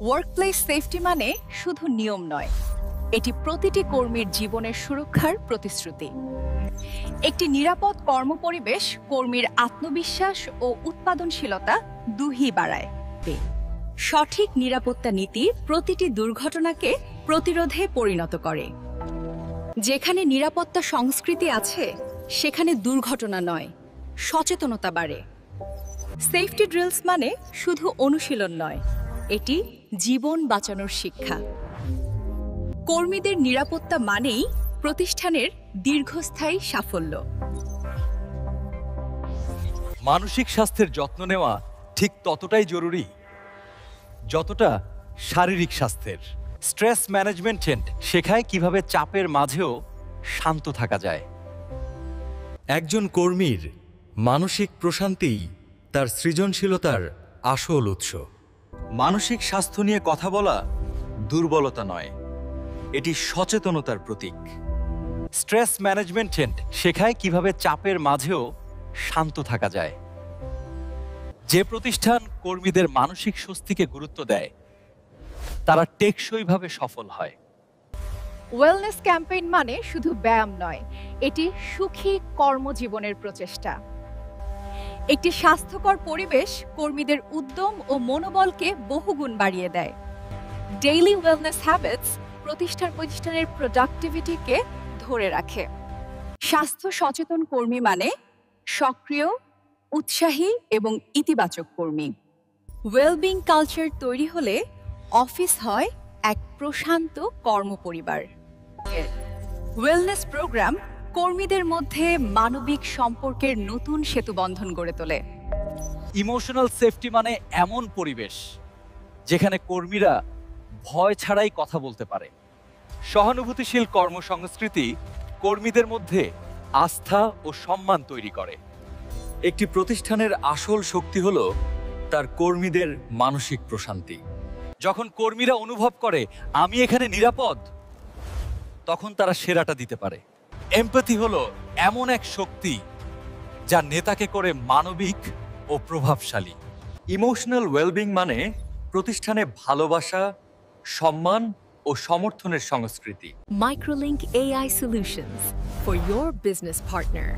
Workplace safety মানে শুধু নিয়ম নয়, এটি প্রতিটি কর্মীর জীবনের সুরক্ষার প্রতিশ্রুতি। একটি নিরাপদ কর্মপরিবেশ কর্মীর আত্মবিশ্বাস ও উৎপাদনশীলতা দুই বাড়ায়। সঠিক নিরাপত্তা নীতি প্রতিটি দুর্ঘটনাকে প্রতিরোধে পরিণত করে। যেখানে নিরাপত্তা সংস্কৃতি আছে, সেখানে দুর্ঘটনা নয়, সচেতনতা বাড়ে। সেফটি ড্রিলস মানে শুধু অনুশীলন নয়, এটি জীবন বাঁচানোর শিক্ষা। কর্মীদের নিরাপত্তা মানেই প্রতিষ্ঠানের দীর্ঘস্থায়ী সাফল্য। মানসিক স্বাস্থ্যের যত্ন নেওয়া ঠিক ততটাই জরুরি যতটা শারীরিক স্বাস্থ্যের। স্ট্রেস ম্যানেজমেন্ট শেখায় কিভাবে চাপের মাঝেও শান্ত থাকা যায়। একজন কর্মীর মানসিক প্রশান্তিই তার সৃজনশীলতার আসল উৎস। মানসিক স্বাস্থ্য নিয়ে কথা বলা দুর্বলতা নয়, এটি সচেতনতার প্রতীক। স্ট্রেস ম্যানেজমেন্ট শেখায় কিভাবে চাপের মাঝেও শান্ত থাকা যায়। যে প্রতিষ্ঠান কর্মীদের মানসিক স্বস্তিকে গুরুত্ব দেয়, তারা টেকসইভাবে সফল হয়। ওয়েলনেস ক্যাম্পেইন মানে শুধু ব্যায়াম নয়, এটি সুখী কর্মজীবনের প্রচেষ্টা। একটি স্বাস্থ্যকর পরিবেশ কর্মীদের উদ্যম ও মনোবলকে বহুগুণ বাড়িয়ে দেয়। ডেইলি ওয়েলনেস হ্যাবিটস প্রতিষ্ঠানের প্রোডাক্টিভিটিকে ধরে রাখে। স্বাস্থ্য সচেতন কর্মী মানে সক্রিয়, উৎসাহী এবং ইতিবাচক কর্মী। ওয়েলবিং কালচার তৈরি হলে অফিস হয় এক প্রশান্ত কর্মপরিবার। ওয়েলনেস প্রোগ্রাম কর্মীদের মধ্যে মানবিক সম্পর্কের নতুন সেতুবন্ধন গড়ে তোলে। ইমোশনাল সেফটি মানে এমন পরিবেশ যেখানে কর্মীরা ভয় ছাড়াই কথা বলতে পারে। সহানুভূতিশীল কর্মসংস্কৃতি কর্মীদের মধ্যে আস্থা ও সম্মান তৈরি করে। একটি প্রতিষ্ঠানের আসল শক্তি হলো তার কর্মীদের মানসিক প্রশান্তি। যখন কর্মীরা অনুভব করে আমি এখানে নিরাপদ, তখন তারা সেরাটা দিতে পারে। এমপ্যাথি হলো এমন এক শক্তি যা নেতাকে করে মানবিক ও প্রভাবশালী। ইমোশনাল ওয়েলবিং মানে প্রতিষ্ঠানে ভালোবাসা, সম্মান ও সমর্থনের সংস্কৃতি। Microlink AI Solutions for your business partner.